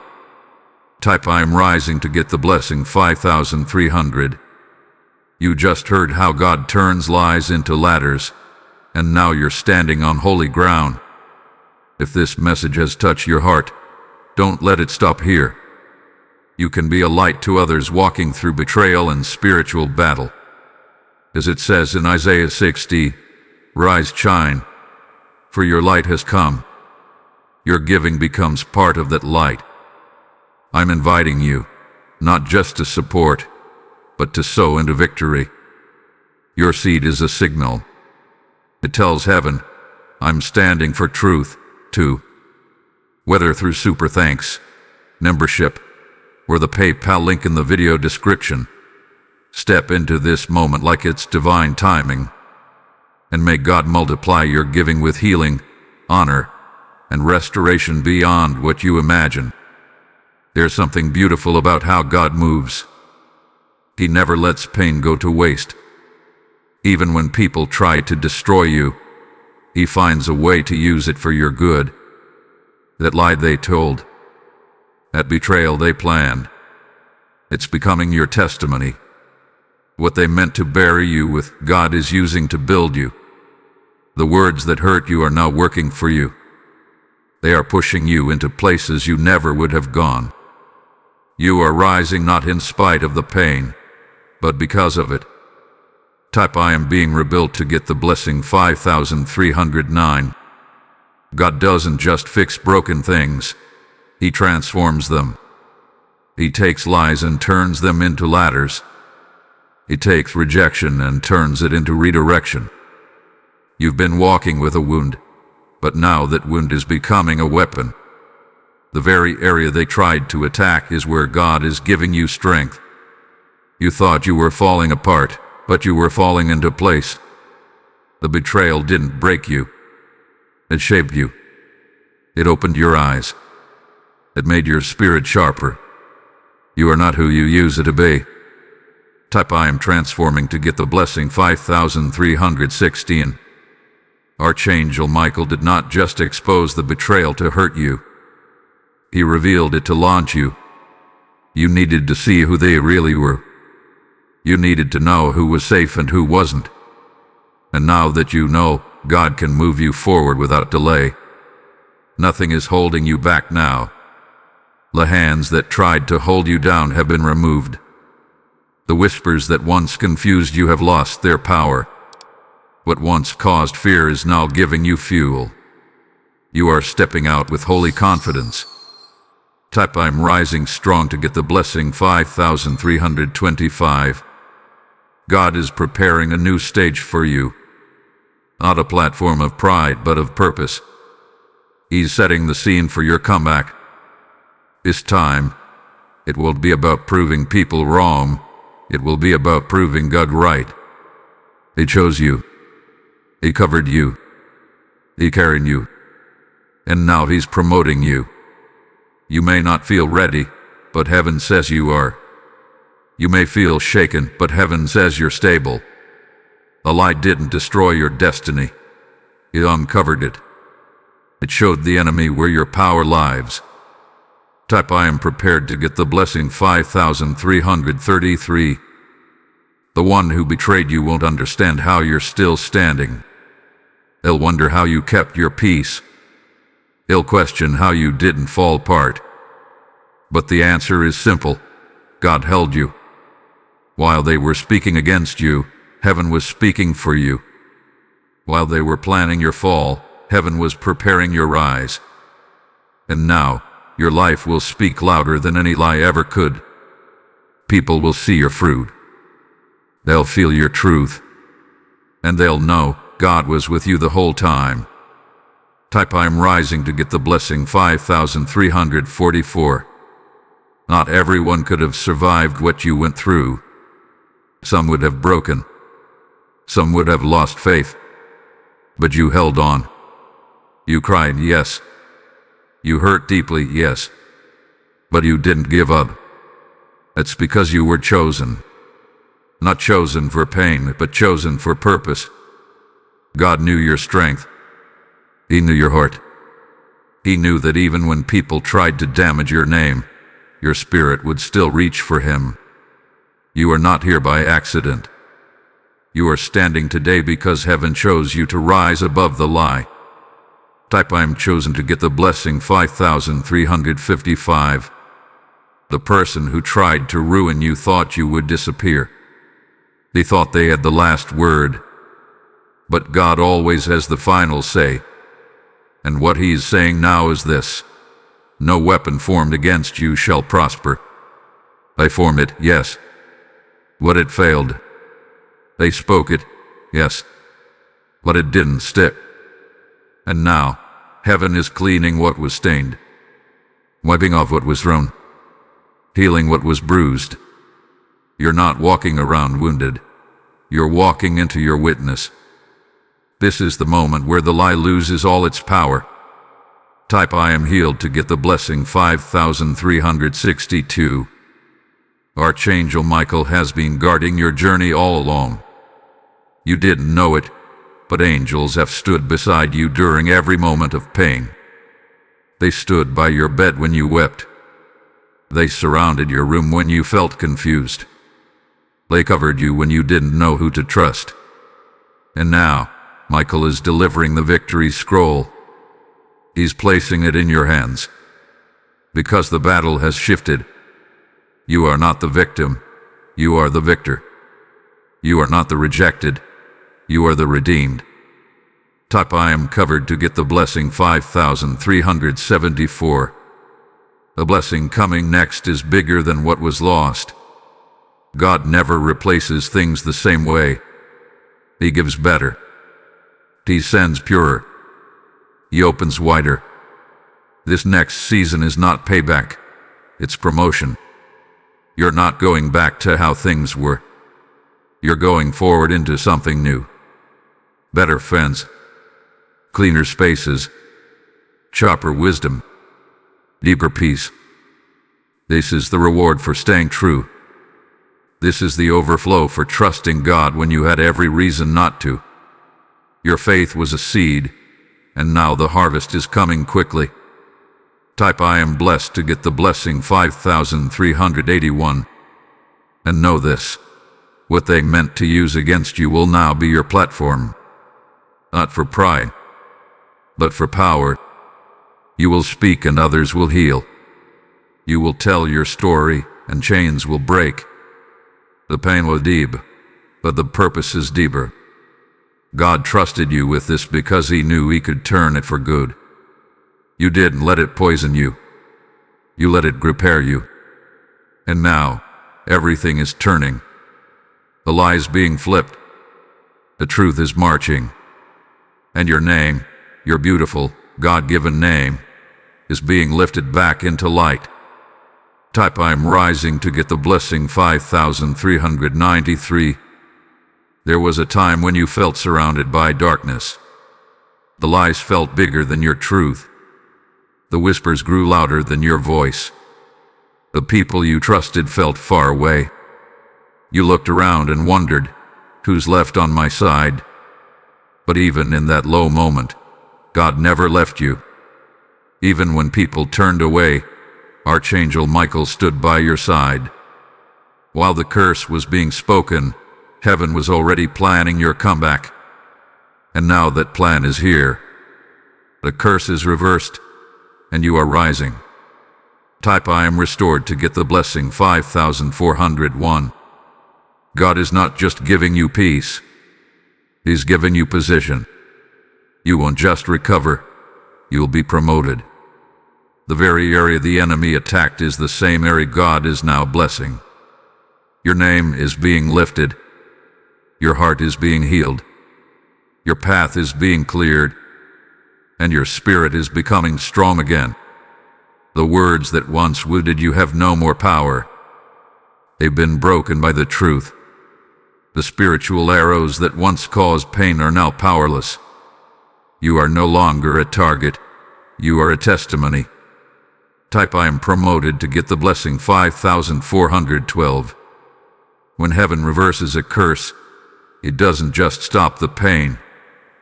Speaker 1: Type I am rising to get the blessing 5300. You just heard how God turns lies into ladders, and now you're standing on holy ground. If this message has touched your heart, don't let it stop here. You can be a light to others walking through betrayal and spiritual battle. As it says in Isaiah 60, rise, shine, for your light has come. Your giving becomes part of that light. I'm inviting you, not just to support, but to sow into victory. Your seed is a signal. It tells heaven, I'm standing for truth, too. Whether through super thanks, membership, or the PayPal link in the video description, step into this moment like it's divine timing, and may God multiply your giving with healing, honor, and restoration beyond what you imagine. There's something beautiful about how God moves. He never lets pain go to waste. Even when people try to destroy you, He finds a way to use it for your good. That lie they told, that betrayal they planned, it's becoming your testimony. What they meant to bury you with, God is using to build you. The words that hurt you are now working for you. They are pushing you into places you never would have gone. You are rising not in spite of the pain, but because of it. Type I am being rebuilt to get the blessing 5309. God doesn't just fix broken things. He transforms them. He takes lies and turns them into ladders. He takes rejection and turns it into redirection. You've been walking with a wound, but now that wound is becoming a weapon. The very area they tried to attack is where God is giving you strength. You thought you were falling apart, but you were falling into place. The betrayal didn't break you. It shaped you. It opened your eyes. It made your spirit sharper. You are not who you used to be. Type I am transforming to get the blessing 5316. Archangel Michael did not just expose the betrayal to hurt you. He revealed it to launch you. You needed to see who they really were. You needed to know who was safe and who wasn't. And now that you know, God can move you forward without delay. Nothing is holding you back now. The hands that tried to hold you down have been removed. The whispers that once confused you have lost their power. What once caused fear is now giving you fuel. You are stepping out with holy confidence. Type I'm rising strong to get the blessing 5325. God is preparing a new stage for you. Not a platform of pride, but of purpose. He's setting the scene for your comeback. This time, it won't be about proving people wrong. It will be about proving God right. He chose you. He covered you. He carried you. And now He's promoting you. You may not feel ready, but heaven says you are. You may feel shaken, but heaven says you're stable. The light didn't destroy your destiny. It uncovered it. It showed the enemy where your power lies. Type I am prepared to get the blessing 5333. The one who betrayed you won't understand how you're still standing. They'll wonder how you kept your peace. They'll question how you didn't fall apart. But the answer is simple. God held you. While they were speaking against you, heaven was speaking for you. While they were planning your fall, heaven was preparing your rise. And now, your life will speak louder than any lie ever could. People will see your fruit. They'll feel your truth. And they'll know God was with you the whole time. Type I'm rising to get the blessing 5344. Not everyone could have survived what you went through. Some would have broken. Some would have lost faith. But you held on. You cried, yes. You hurt deeply, yes. But you didn't give up. That's because you were chosen. Not chosen for pain, but chosen for purpose. God knew your strength. He knew your heart. He knew that even when people tried to damage your name, your spirit would still reach for Him. You are not here by accident. You are standing today because heaven chose you to rise above the lie. Type I am chosen to get the blessing 5355. The person who tried to ruin you thought you would disappear. They thought they had the last word. But God always has the final say. And what He is saying now is this: no weapon formed against you shall prosper. I formed it, yes. But it failed. They spoke it, yes. But it didn't stick. And now, heaven is cleaning what was stained, wiping off what was thrown, healing what was bruised. You're not walking around wounded. You're walking into your witness. This is the moment where the lie loses all its power. Type I am healed to get the blessing 5362. Archangel Michael has been guarding your journey all along. You didn't know it, but angels have stood beside you during every moment of pain. They stood by your bed when you wept. They surrounded your room when you felt confused. They covered you when you didn't know who to trust. And now, Michael is delivering the victory scroll. He's placing it in your hands. Because the battle has shifted. You are not the victim. You are the victor. You are not the rejected. You are the redeemed. Type I am covered to get the blessing 5374. The blessing coming next is bigger than what was lost. God never replaces things the same way. He gives better. He sends purer. He opens wider. This next season is not payback. It's promotion. You're not going back to how things were. You're going forward into something new. Better fence. Cleaner spaces. Sharper wisdom. Deeper peace. This is the reward for staying true. This is the overflow for trusting God when you had every reason not to. Your faith was a seed, and now the harvest is coming quickly. Type I am blessed to get the blessing 5381. And know this: what they meant to use against you will now be your platform. Not for pride, but for power. You will speak and others will heal. You will tell your story and chains will break. The pain was deep, but the purpose is deeper. God trusted you with this because He knew He could turn it for good. You didn't let it poison you. You let it prepare you. And now, everything is turning. The lie's being flipped. The truth is marching. And your name, your beautiful, God-given name, is being lifted back into light. Type I'm rising to get the blessing 5393. There was a time when you felt surrounded by darkness. The lies felt bigger than your truth. The whispers grew louder than your voice. The people you trusted felt far away. You looked around and wondered, who's left on my side? But even in that low moment, God never left you. Even when people turned away, Archangel Michael stood by your side. While the curse was being spoken, heaven was already planning your comeback. And now that plan is here. The curse is reversed, and you are rising. Type I am restored to get the blessing 5401. God is not just giving you peace. He's giving you position. You won't just recover, you'll be promoted. The very area the enemy attacked is the same area God is now blessing. Your name is being lifted. Your heart is being healed. Your path is being cleared. And your spirit is becoming strong again. The words that once wounded you have no more power. They've been broken by the truth. The spiritual arrows that once caused pain are now powerless. You are no longer a target. You are a testimony. Type I am promoted to get the blessing 5412. When heaven reverses a curse, it doesn't just stop the pain.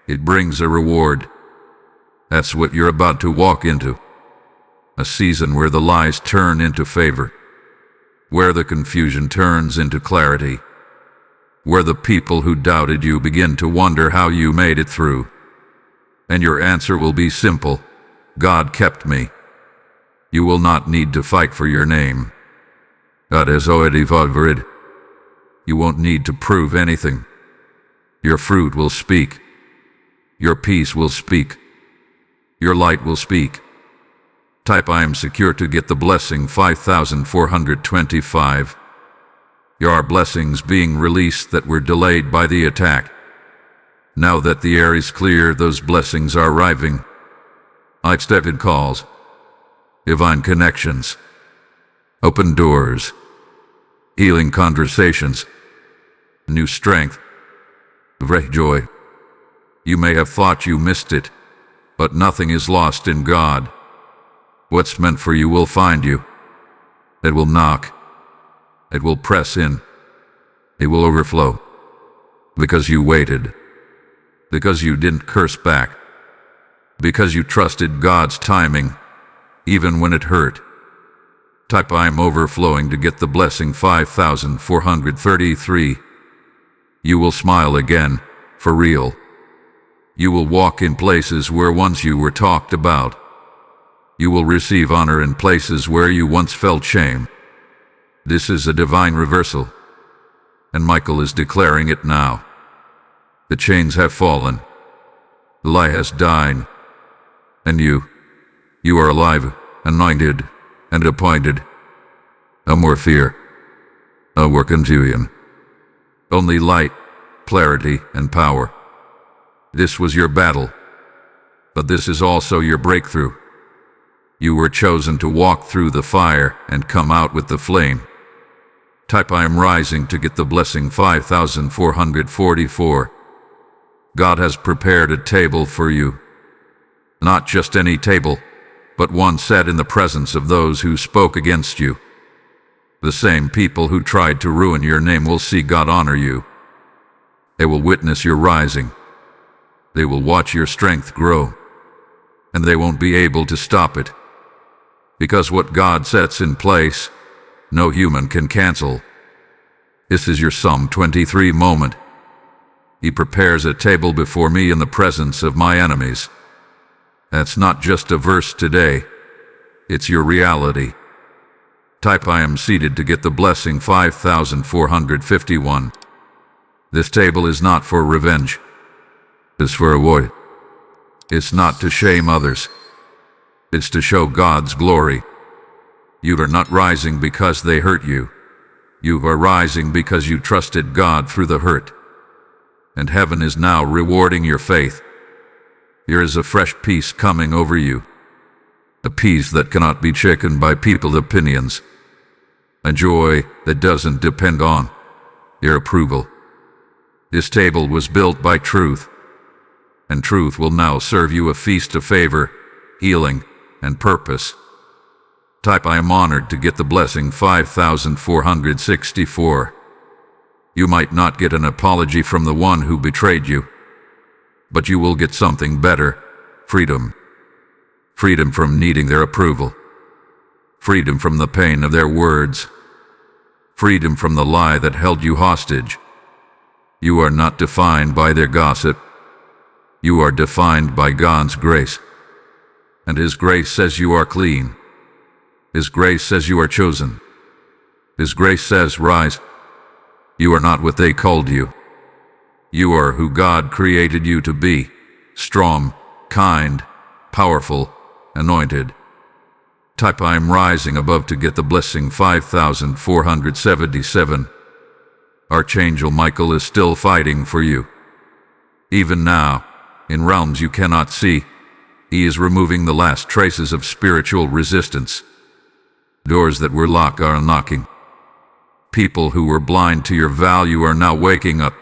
Speaker 1: It brings a reward. That's what you're about to walk into. A season where the lies turn into favor. Where the confusion turns into clarity. Where the people who doubted you begin to wonder how you made it through. And your answer will be simple. God kept me. You will not need to fight for your name. God has already fought for it. You won't need to prove anything. Your fruit will speak. Your peace will speak. Your light will speak. Type I am secure to get the blessing 5425. There are blessings being released that were delayed by the attack. Now that the air is clear, those blessings are arriving. Unexpected calls. Divine connections. Open doors. Healing conversations. New strength. Great joy. You may have thought you missed it, but nothing is lost in God. What's meant for you will find you. It will knock. It will press in. It will overflow. Because you waited. Because you didn't curse back. Because you trusted God's timing, even when it hurt. Type I am overflowing to get the blessing 5433. You will smile again, for real. You will walk in places where once you were talked about. You will receive honor in places where you once felt shame. This is a divine reversal, and Michael is declaring it now. The chains have fallen. The lie has died. And you are alive, anointed, and appointed. No more fear. No more confusion. Only light, clarity, and power. This was your battle, but this is also your breakthrough. You were chosen to walk through the fire and come out with the flame. Type I am rising to get the blessing 5444. God has prepared a table for you. Not just any table, but one set in the presence of those who spoke against you. The same people who tried to ruin your name will see God honor you. They will witness your rising. They will watch your strength grow. And they won't be able to stop it. Because what God sets in place, no human can cancel. This is your Psalm 23 moment. He prepares a table before me in the presence of my enemies. That's not just a verse today. It's your reality. Type I am seated to get the blessing 5451. This table is not for revenge. It's for avoid. It's not to shame others. It's to show God's glory. You are not rising because they hurt you. You are rising because you trusted God through the hurt. And heaven is now rewarding your faith. There is a fresh peace coming over you. A peace that cannot be shaken by people's opinions. A joy that doesn't depend on your approval. This table was built by truth, and truth will now serve you a feast of favor, healing, and purpose. Type I am honored to get the blessing 5464. You might not get an apology from the one who betrayed you, but you will get something better: freedom. Freedom from needing their approval. Freedom from the pain of their words. Freedom from the lie that held you hostage. You are not defined by their gossip. You are defined by God's grace. And His grace says you are clean. His grace says you are chosen. His grace says, rise. You are not what they called you. You are who God created you to be: strong, kind, powerful, anointed. Type I am rising above to get the blessing 5477. Archangel Michael is still fighting for you. Even now, in realms you cannot see, he is removing the last traces of spiritual resistance. Doors that were locked are unlocking. People who were blind to your value are now waking up.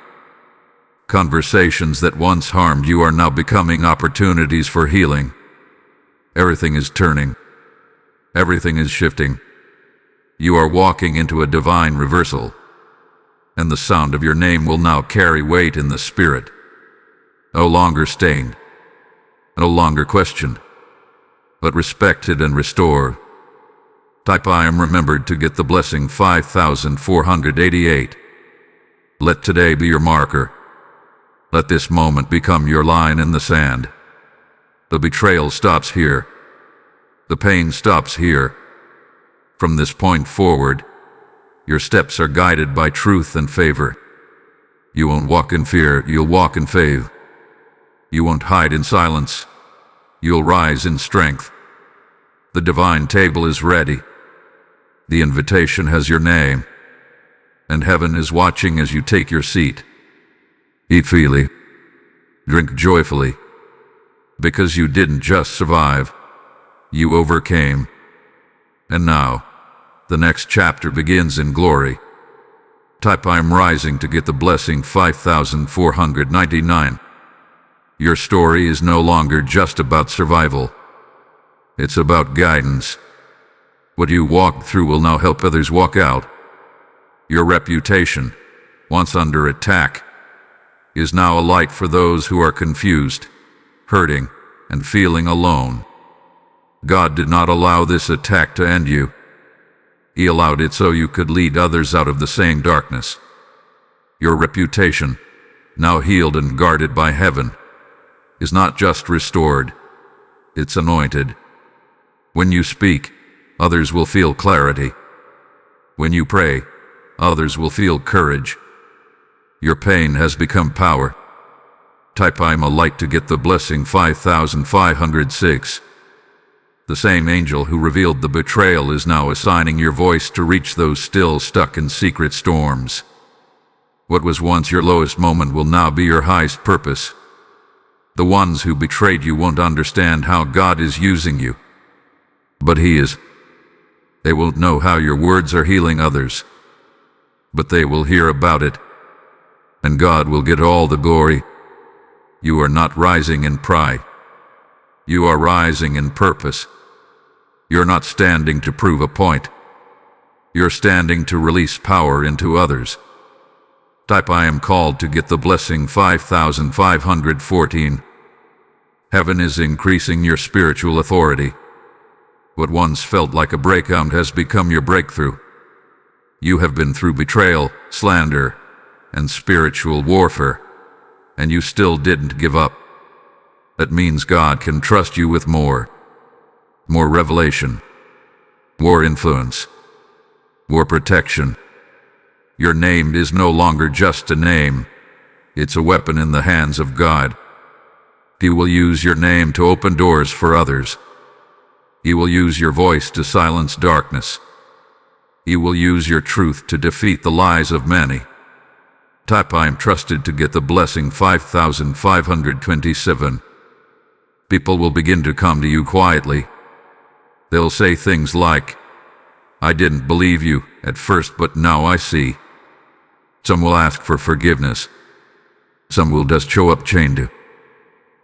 Speaker 1: Conversations that once harmed you are now becoming opportunities for healing. Everything is turning. Everything is shifting. You are walking into a divine reversal. And the sound of your name will now carry weight in the spirit. No longer stained. No longer questioned. But respected and restored. Type I am remembered to get the blessing 5488. Let today be your marker. Let this moment become your line in the sand. The betrayal stops here. The pain stops here. From this point forward, your steps are guided by truth and favor. You won't walk in fear, you'll walk in faith. You won't hide in silence. You'll rise in strength. The divine table is ready. The invitation has your name. And heaven is watching as you take your seat. Eat freely. Drink joyfully. Because you didn't just survive. You overcame. And now, the next chapter begins in glory. Type I am rising to get the blessing 5499. Your story is no longer just about survival. It's about guidance. What you walked through will now help others walk out. Your reputation, once under attack, is now a light for those who are confused, hurting, and feeling alone. God did not allow this attack to end you. He allowed it so you could lead others out of the same darkness. Your reputation, now healed and guarded by heaven, is not just restored, it's anointed. When you speak, others will feel clarity. When you pray, others will feel courage. Your pain has become power. Type I am a light to get the blessing 5506. The same angel who revealed the betrayal is now assigning your voice to reach those still stuck in secret storms. What was once your lowest moment will now be your highest purpose. The ones who betrayed you won't understand how God is using you. But He is. They won't know how your words are healing others. But they will hear about it. And God will get all the glory. You are not rising in pride. You are rising in purpose. You're not standing to prove a point. You're standing to release power into others. Type I am called to get the blessing 5514. Heaven is increasing your spiritual authority. What once felt like a breakout has become your breakthrough. You have been through betrayal, slander, and spiritual warfare, and you still didn't give up. That means God can trust you with more revelation, more influence, more protection. Your name is no longer just a name. It's a weapon in the hands of God. He will use your name to open doors for others. He will use your voice to silence darkness. He will use your truth to defeat the lies of many. Type I am trusted to get the blessing 5527. People will begin to come to you quietly. They'll say things like, I didn't believe you at first, but now I see. Some will ask for forgiveness. Some will just show up chained.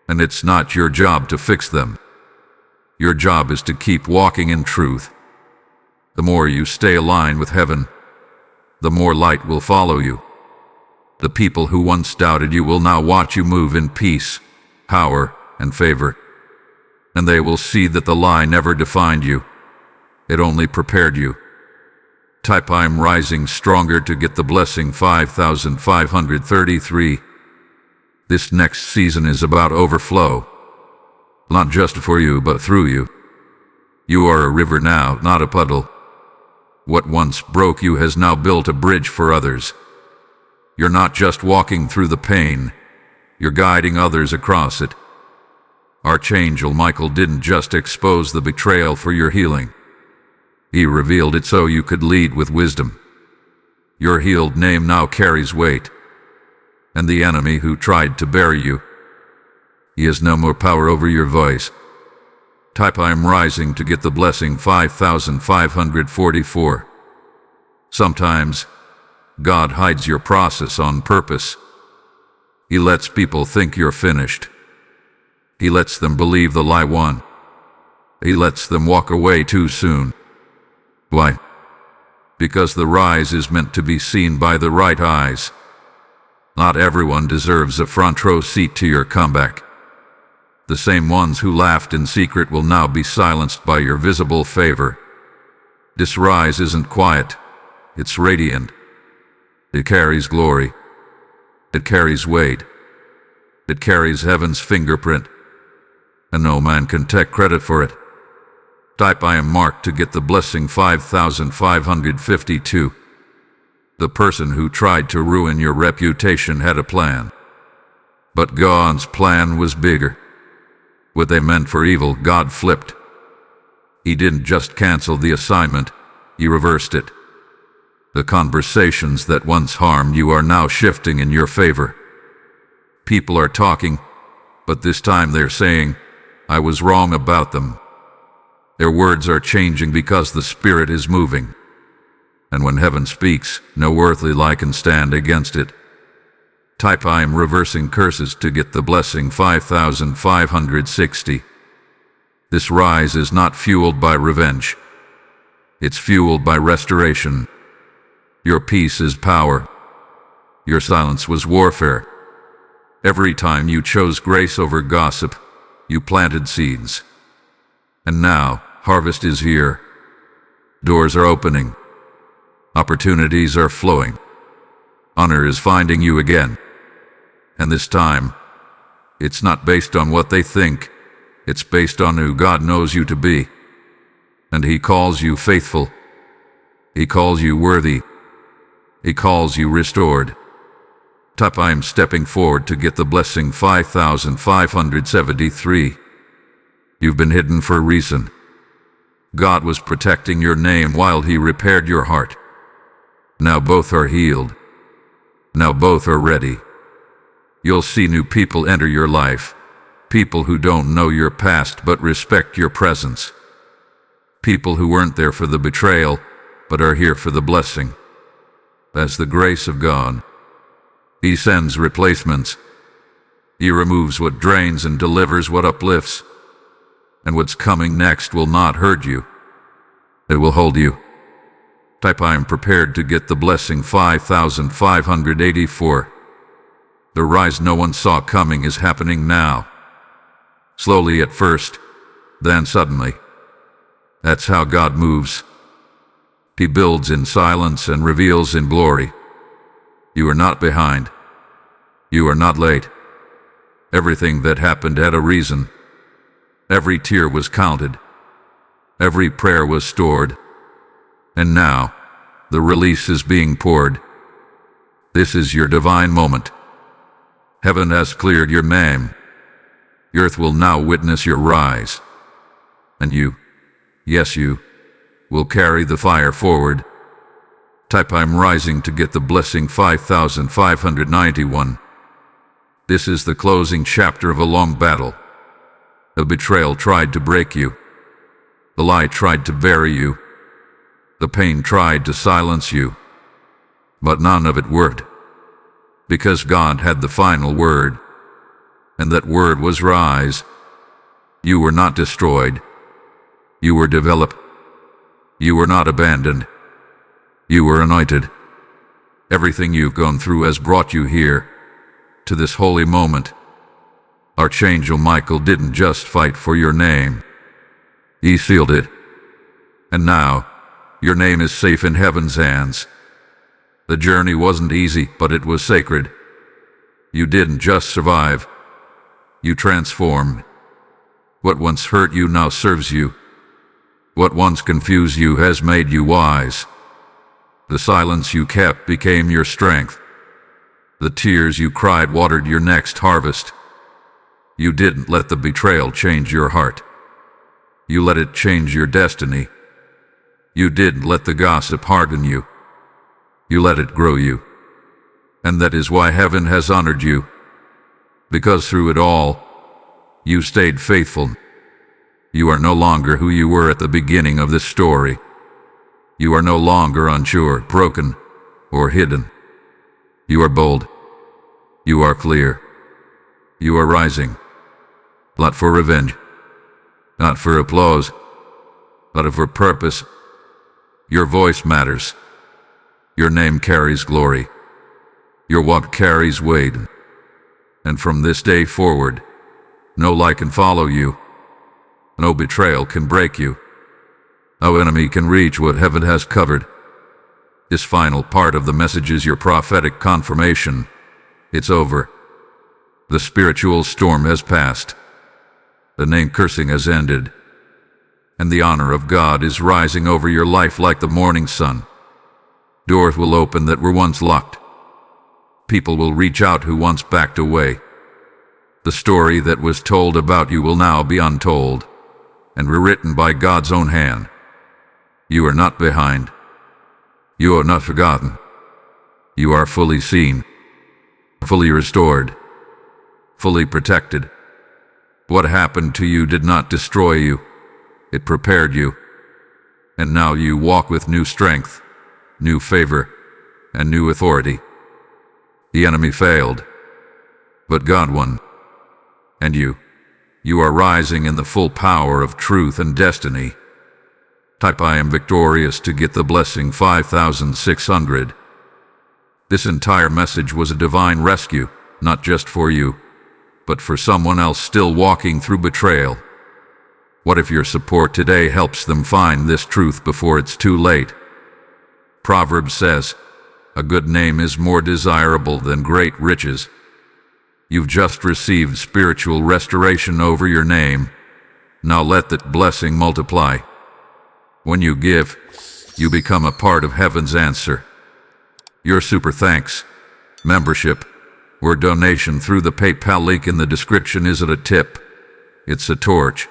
Speaker 1: And it's not your job to fix them. Your job is to keep walking in truth. The more you stay aligned with heaven, the more light will follow you. The people who once doubted you will now watch you move in peace, power, and favor. And they will see that the lie never defined you. It only prepared you. Type I am rising stronger to get the blessing 5533. This next season is about overflow. Not just for you, but through you. You are a river now, not a puddle. What once broke you has now built a bridge for others. You're not just walking through the pain, you're guiding others across it. Archangel Michael didn't just expose the betrayal for your healing. He revealed it so you could lead with wisdom. Your healed name now carries weight. And the enemy who tried to bury you, he has no more power over your voice. Type I am rising to get the blessing 5544. Sometimes, God hides your process on purpose. He lets people think you're finished. He lets them believe the lie won. He lets them walk away too soon. Why? Because the rise is meant to be seen by the right eyes. Not everyone deserves a front row seat to your comeback. The same ones who laughed in secret will now be silenced by your visible favor. This rise isn't quiet. It's radiant. It carries glory. It carries weight. It carries heaven's fingerprint. And no man can take credit for it. Type I am marked to get the blessing 5552. The person who tried to ruin your reputation had a plan. But God's plan was bigger. What they meant for evil, God flipped. He didn't just cancel the assignment, He reversed it. The conversations that once harmed you are now shifting in your favor. People are talking, but this time they're saying, I was wrong about them. Their words are changing because the Spirit is moving. And when heaven speaks, no earthly lie can stand against it. Type I am reversing curses to get the blessing 5560. This rise is not fueled by revenge. It's fueled by restoration. Your peace is power. Your silence was warfare. Every time you chose grace over gossip, you planted seeds. And now, harvest is here. Doors are opening. Opportunities are flowing. Honor is finding you again. And this time, it's not based on what they think. It's based on who God knows you to be. And He calls you faithful. He calls you worthy. He calls you restored. Type I am stepping forward to get the blessing 5573. You've been hidden for a reason. God was protecting your name while He repaired your heart. Now both are healed. Now both are ready. You'll see new people enter your life. People who don't know your past but respect your presence. People who weren't there for the betrayal but are here for the blessing. That's the grace of God. He sends replacements. He removes what drains and delivers what uplifts. And what's coming next will not hurt you. It will hold you. Type I am prepared to get the blessing 5584. The rise no one saw coming is happening now. Slowly at first, then suddenly. That's how God moves. He builds in silence and reveals in glory. You are not behind. You are not late. Everything that happened had a reason. Every tear was counted. Every prayer was stored. And now, the release is being poured. This is your divine moment. Heaven has cleared your name. The earth will now witness your rise. And you, yes you, will carry the fire forward. Type I'm rising to get the blessing 5591. This is the closing chapter of a long battle. The betrayal tried to break you. The lie tried to bury you. The pain tried to silence you. But none of it worked. Because God had the final word. And that word was rise. You were not destroyed. You were developed. You were not abandoned. You were anointed. Everything you've gone through has brought you here, to this holy moment. Archangel Michael didn't just fight for your name. He sealed it. And now, your name is safe in heaven's hands. The journey wasn't easy, but it was sacred. You didn't just survive. You transformed. What once hurt you now serves you. What once confused you has made you wise. The silence you kept became your strength. The tears you cried watered your next harvest. You didn't let the betrayal change your heart. You let it change your destiny. You didn't let the gossip harden you. You let it grow you. And that is why heaven has honored you. Because through it all, you stayed faithful. You are no longer who you were at the beginning of this story. You are no longer unsure, broken, or hidden. You are bold. You are clear. You are rising. Not for revenge. Not for applause. But for purpose. Your voice matters. Your name carries glory. Your walk carries weight. And from this day forward, no lie can follow you. No betrayal can break you. No enemy can reach what heaven has covered. This final part of the message is your prophetic confirmation. It's over. The spiritual storm has passed. The name cursing has ended. And the honor of God is rising over your life like the morning sun. Doors will open that were once locked. People will reach out who once backed away. The story that was told about you will now be untold and rewritten by God's own hand. You are not behind. You are not forgotten. You are fully seen, fully restored, fully protected. What happened to you did not destroy you. It prepared you. And now you walk with new strength, new favor, and new authority. The enemy failed, but God won. And you are rising in the full power of truth and destiny. Type I am victorious to get the blessing 5600. This entire message was a divine rescue, not just for you, but for someone else still walking through betrayal. What if your support today helps them find this truth before it's too late? Proverbs says, a good name is more desirable than great riches. You've just received spiritual restoration over your name. Now let that blessing multiply. When you give, you become a part of heaven's answer. Your super thanks, membership, or donation through the PayPal link in the description isn't a tip. It's a torch.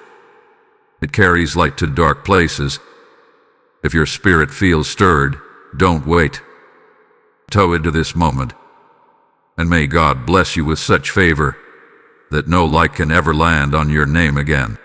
Speaker 1: It carries light to dark places. If your spirit feels stirred, don't wait. Toe into this moment. And may God bless you with such favor that no light can ever land on your name again.